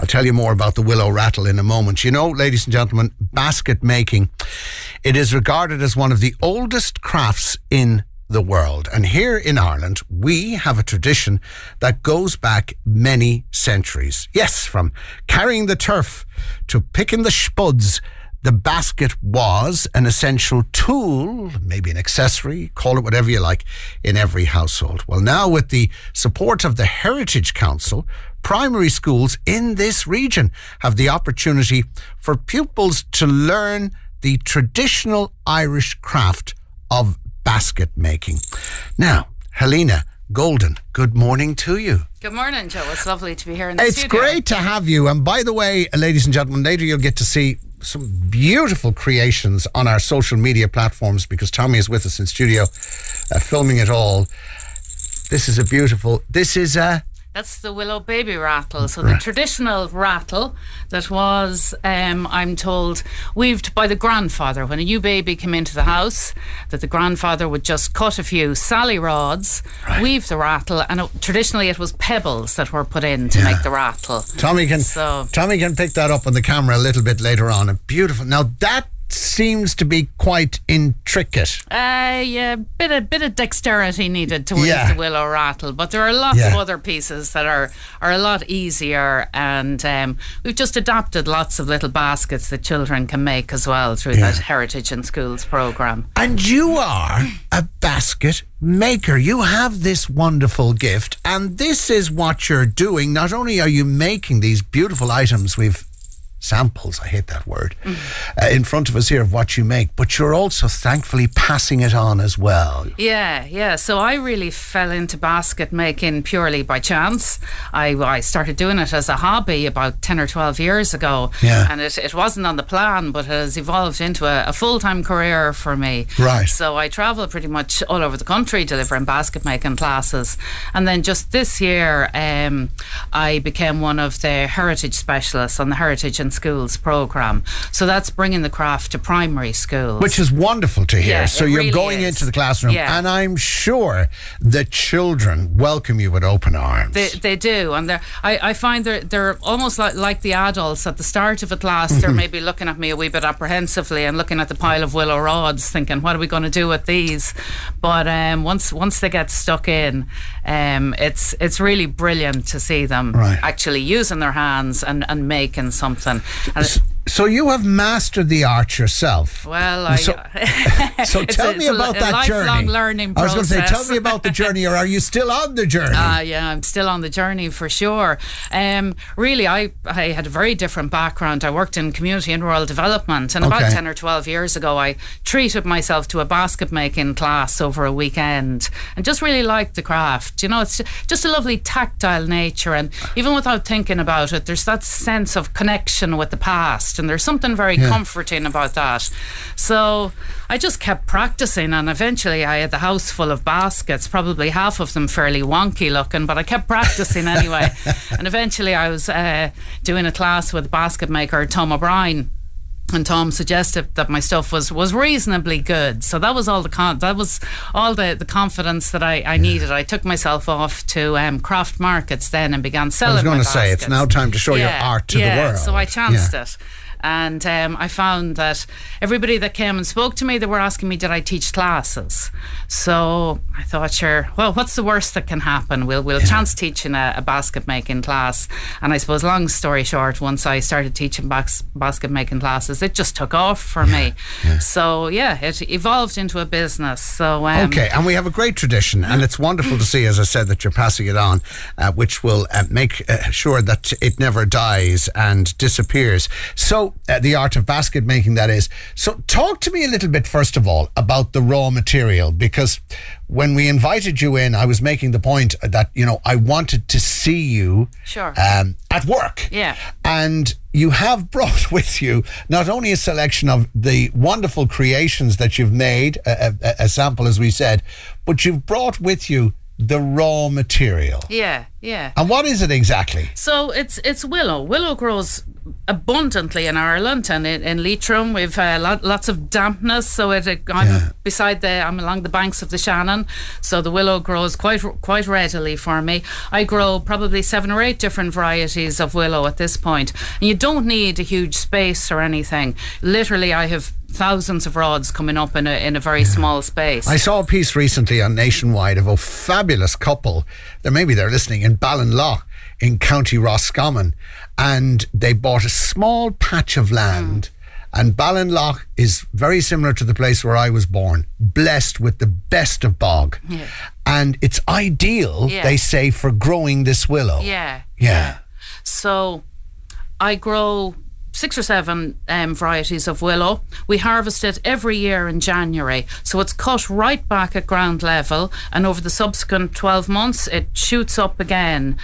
tell you more about the willow rattle in a moment. You know, ladies and gentlemen, basket making, it is regarded as one of the oldest crafts in the world. And here in Ireland, we have a tradition that goes back many centuries. Yes, from carrying the turf to picking the spuds, the basket was an essential tool, maybe an accessory, call it whatever you like, in every household. Well, now with the support of the Heritage Council, primary schools in this region have the opportunity for pupils to learn the traditional Irish craft of basket making. Now, Helena Golden, good morning to you. Good morning, Joe. It's lovely to be here in the studio. It's great to have you. And by the way, ladies and gentlemen, later you'll get to see some beautiful creations on our social media platforms because Tommy is with us in studio filming it all. This is That's the willow baby rattle. So the traditional rattle that was, I'm told, weaved by the grandfather. When a new baby came into the house, that the grandfather would just cut a few sally rods, weave the rattle, and traditionally it was pebbles that were put in to make the rattle. Tommy can pick that up on the camera a little bit later on. Beautiful. Now that seems to be quite intricate. Bit of dexterity needed to weave the willow rattle, but there are lots of other pieces that are a lot easier, and we've just adapted lots of little baskets that children can make as well through that Heritage in Schools programme. And you are a basket maker. You have this wonderful gift, and this is what you're doing. Not only are you making these beautiful items, we've samples, I hate that word, in front of us here of what you make, but you're also thankfully passing it on as well. Yeah. So I really fell into basket making purely by chance. I started doing it as a hobby about 10 or 12 years ago, and it wasn't on the plan, but it has evolved into a full-time career for me. Right. So I travel pretty much all over the country delivering basket making classes, and then just this year I became one of the heritage specialists on the Heritage in Schools programme. So that's bringing the craft to primary schools, which is wonderful to hear. So you're really going into the classroom, and I'm sure the children welcome you with open arms. They do, and I find they're almost like the adults at the start of a class. They're maybe looking at me a wee bit apprehensively and looking at the pile of willow rods, thinking, "What are we going to do with these?" But once they get stuck in, it's really brilliant to see them actually using their hands and making something. So you have mastered the art yourself. Well, so tell me about that journey. Lifelong learning process. I was going to say, tell me about the journey, or are you still on the journey? Yeah, I'm still on the journey for sure. Really, I had a very different background. I worked in community and rural development, and about 10 or 12 years ago, I treated myself to a basket making class over a weekend, and just really liked the craft. You know, it's just a lovely tactile nature, and even without thinking about it, there's that sense of connection with the past. And there's something very comforting about that. So I just kept practicing, and eventually I had the house full of baskets, probably half of them fairly wonky looking, but I kept practicing anyway. And eventually I was doing a class with basket maker Tom O'Brien, and Tom suggested that my stuff was reasonably good. So that was all the confidence that I needed. I took myself off to craft markets then and began selling. I was going to say, it's now time to show your art to the world. So I chanced it. And I found that everybody that came and spoke to me, they were asking me, did I teach classes? So I thought, sure, well, what's the worst that can happen? We'll chance teaching a basket making class. And I suppose, long story short, once I started teaching basket making classes, it just took off for me. So it evolved into a business. So and we have a great tradition, and it's wonderful to see, as I said, that you're passing it on, which will make sure that it never dies and disappears. So the art of basket making, that is. So talk to me a little bit, first of all, about the raw material, because when we invited you in, I was making the point that, you know, I wanted to see you at work. Yeah. And you have brought with you not only a selection of the wonderful creations that you've made, a sample, as we said, but you've brought with you the raw material. Yeah. And what is it exactly? So it's willow. Willow grows abundantly in Ireland, and in Leitrim we've lots of dampness, so I'm along the banks of the Shannon, so the willow grows quite readily for me. I grow probably 7 or 8 different varieties of willow at this point, and you don't need a huge space or anything. Literally, I have thousands of rods coming up in a very small space. I saw a piece recently on Nationwide of a fabulous couple. Maybe they're listening in Ballinlough in County Roscommon, and they bought a small patch of land. And Ballinlough is very similar to the place where I was born, blessed with the best of bog. Yeah. And it's ideal, they say, for growing this willow. Yeah. So I grow 6 or 7 varieties of willow. We harvest it every year in January, so it's cut right back at ground level, and over the subsequent 12 months it shoots up again.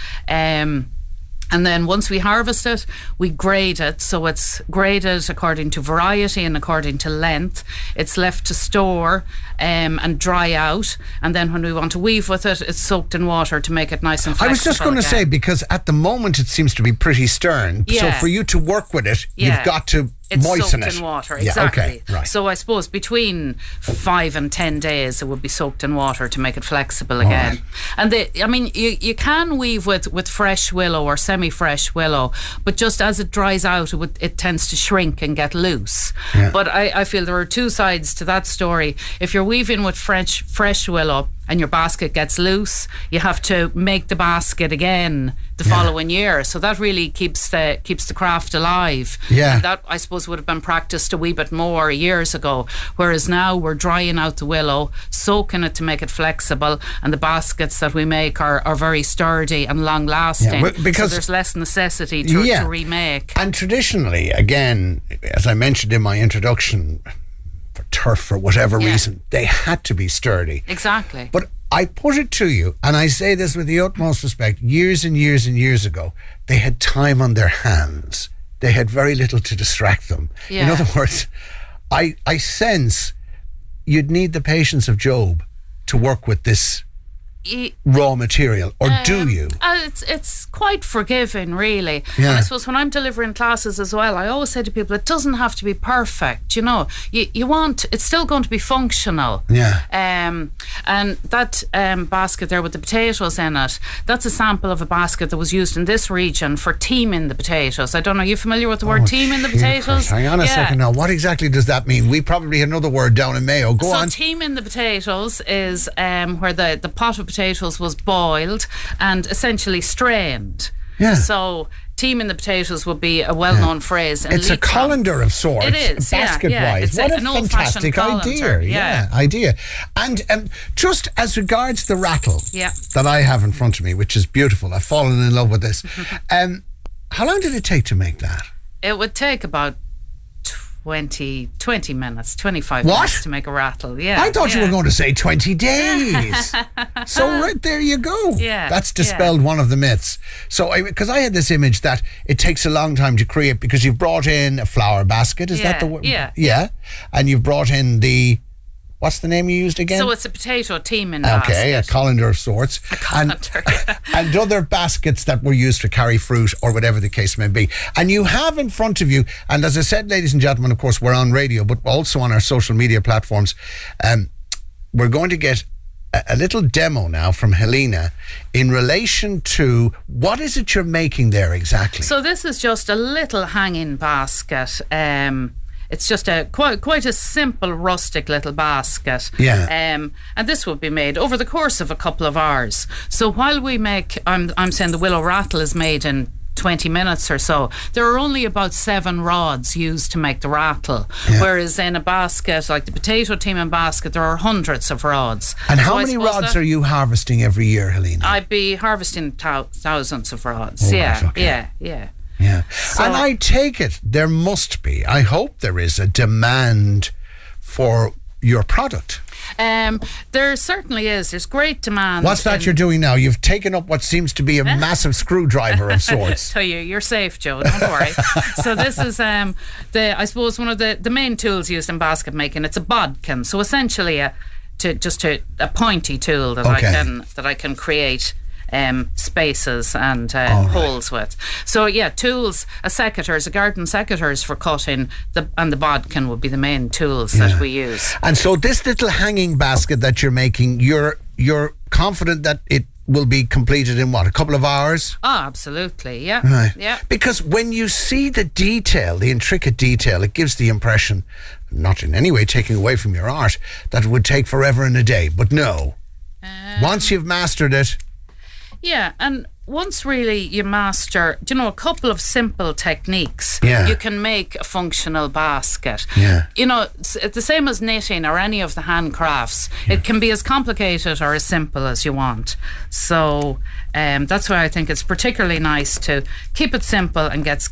And then once we harvest it, we grade it. So it's graded according to variety and according to length. It's left to store and dry out. And then when we want to weave with it, it's soaked in water to make it nice and flexible. I was just going to say, because at the moment it seems to be pretty stern. So for you to work with it, you've got to moisten it. It's soaked in water, exactly. Yeah, okay, right. So I suppose between 5 and 10 days it would be soaked in water to make it flexible again. Right. And you can weave with fresh willow or semi-fresh willow, but just as it dries out, it tends to shrink and get loose. Yeah. But I feel there are 2 sides to that story. If you're weaving with fresh willow and your basket gets loose, you have to make the basket again the following year. So that really keeps the craft alive. Yeah. And that, I suppose, would have been practiced a wee bit more years ago. Whereas now we're drying out the willow, soaking it to make it flexible, and the baskets that we make are very sturdy and long lasting. Yeah, because so there's less necessity to remake. And traditionally, again, as I mentioned in my introduction, for turf, for whatever reason, they had to be sturdy. Exactly. But I put it to you, and I say this with the utmost respect, years and years and years ago, they had time on their hands. They had very little to distract them. Yeah. In other words, I sense you'd need the patience of Job to work with this raw material, or do you? It's quite forgiving, really. Yeah. And I suppose when I'm delivering classes as well, I always say to people, it doesn't have to be perfect. You want, it's still going to be functional. Yeah. And that basket there with the potatoes in it, that's a sample of a basket that was used in this region for teaming the potatoes. I don't know, are you familiar with the word teaming the potatoes? Hang on a second now. What exactly does that mean? We probably had another word down in Mayo. Go on. So teaming the potatoes is where the pot of potatoes was boiled and essentially strained. Yeah. So teaming the potatoes would be a well-known phrase. It's a colander of sorts. It is, basket-wise. What a fantastic idea. Idea. And just as regards the rattle that I have in front of me, which is beautiful, I've fallen in love with this. How long did it take to make that? It would take about 20 minutes, 25 minutes to make a rattle. Yeah. I thought you were going to say 20 days. So right there you go. Yeah. That's dispelled one of the myths. So, because I had this image that it takes a long time to create, because you've brought in a flower basket. Is that the word? Yeah. Yeah. And you've brought in what's the name you used again? So it's a potato teaming basket. Okay, a colander of sorts. A colander. And other baskets that were used to carry fruit or whatever the case may be. And you have in front of you, and as I said, ladies and gentlemen, of course, we're on radio, but also on our social media platforms. We're going to get a little demo now from Helena in relation to what is it you're making there exactly? So this is just a little hanging basket. It's just quite a simple, rustic little basket. Yeah. And this will be made over the course of a couple of hours. So while we make, I'm saying the willow rattle is made in 20 minutes or so. There are only about 7 rods used to make the rattle, whereas in a basket like the potato teaming basket, there are hundreds of rods. And how many rods are you harvesting every year, Helena? I'd be harvesting thousands of rods. Oh, right, okay. Yeah. So, and I take it there must be, I hope there is a demand for your product. There certainly is. There's great demand. What's that you're doing now? You've taken up what seems to be a massive screwdriver of sorts. Tell you're safe, Joe. Don't worry. So this is I suppose one of the main tools used in basket making. It's a bodkin. So essentially a pointy tool that I can create spaces and holes with. So yeah, tools, a garden secateurs for cutting, and the bodkin would be the main tools that we use. And so this little hanging basket that you're making, you're confident that it will be completed in what, a couple of hours? Oh, absolutely, yeah. Right. Yeah. Because when you see the detail, the intricate detail, it gives the impression, not in any way taking away from your art, that it would take forever and a day. But no. Once you've mastered it. Yeah, and once really you master, a couple of simple techniques, you can make a functional basket. Yeah. It's the same as knitting or any of the handcrafts. It can be as complicated or as simple as you want. So that's why I think it's particularly nice to keep it simple and get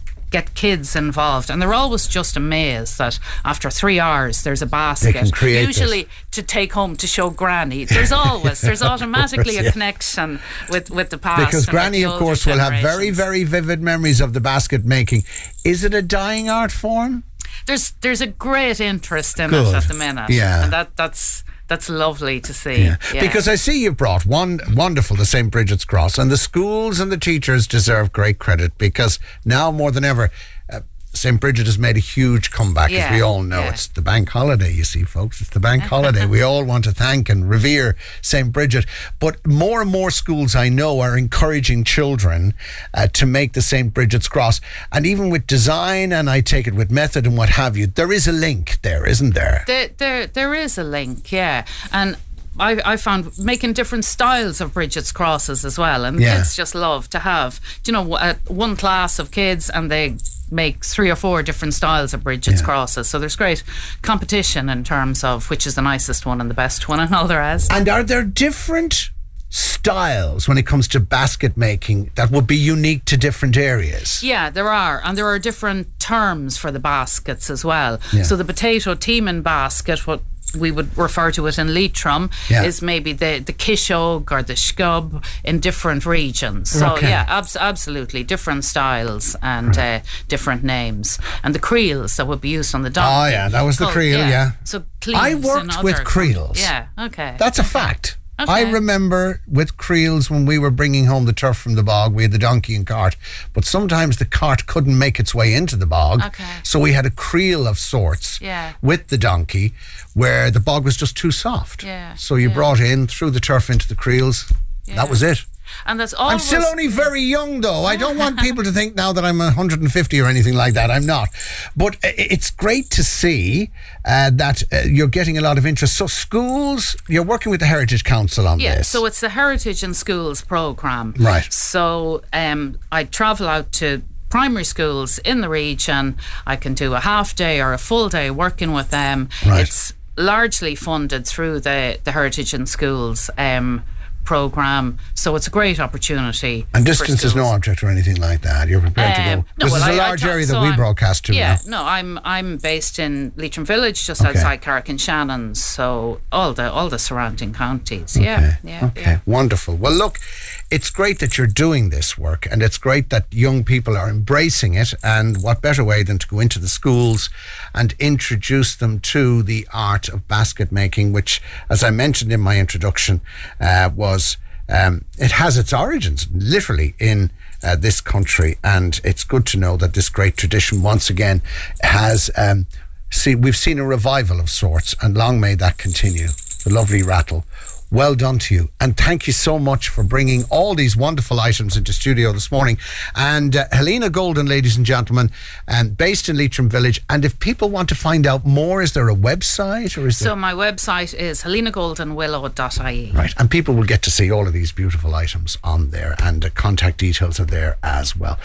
kids involved, and they're always just amazed that after 3 hours there's a basket usually to take home to show Granny. There's automatically a connection with the past, because Granny of course will have very, very vivid memories of the basket making. Is it a dying art form? There's a great interest in it at the minute, and that's lovely to see. Yeah. Because I see you've brought one wonderful, the St. Bridget's Cross, and the schools and the teachers deserve great credit, because now more than ever St. Bridget has made a huge comeback, as we all know. It's the bank holiday, you see, folks. It's the bank holiday. We all want to thank and revere St. Bridget. But more and more schools, I know, are encouraging children to make the St. Bridget's Cross. And even with design, and I take it with method and what have you, there is a link there, isn't there? There is a link, yeah. And I found making different styles of Bridget's crosses as well, and kids just love to have, one class of kids, and they make 3 or 4 different styles of Bridget's crosses. So there's great competition in terms of which is the nicest one and the best one and all the rest. And are there different styles when it comes to basket making that would be unique to different areas? Yeah, there are, and there are different terms for the baskets as well. So the potato teeman basket, what we would refer to it in Leitrim, is maybe the kishog or the shkub in different regions. So absolutely different styles and different names. And the creels that would be used on the donkey. Oh yeah, that was the creel, So I worked with creels. Yeah, okay. That's a fact. Okay. I remember with creels when we were bringing home the turf from the bog, we had the donkey and cart, but sometimes the cart couldn't make its way into the bog, so we had a creel of sorts with the donkey where the bog was just too soft. So you brought in, threw the turf into the creels, that was it. And that's I'm still only very young though. I don't want people to think now that I'm 150 or anything like that. I'm not. But it's great to see that you're getting a lot of interest. So schools, you're working with the Heritage Council on this. Yeah, so it's the Heritage in Schools programme. Right. So I travel out to primary schools in the region. I can do a half day or a full day working with them. Right. It's largely funded through the Heritage in Schools programme, so it's a great opportunity. And distance is no object or anything like that. You're prepared to go. This is a large area that we broadcast to. Yeah, no, I'm based in Leitrim Village, just outside Carrick and Shannon, so all the surrounding counties. Okay, wonderful. Well, look, it's great that you're doing this work, and it's great that young people are embracing it. And what better way than to go into the schools and introduce them to the art of basket making, which, as I mentioned in my introduction, it has its origins literally in this country, and it's good to know that this great tradition once again has we've seen a revival of sorts, and long may that continue. The lovely rattle. Well done to you, and thank you so much for bringing all these wonderful items into studio this morning. And Helena Golden, ladies and gentlemen, based in Leitrim Village. And if people want to find out more, is there a website, or is there? So my website is helenagoldenwillow.ie. Right, and people will get to see all of these beautiful items on there, and contact details are there as well.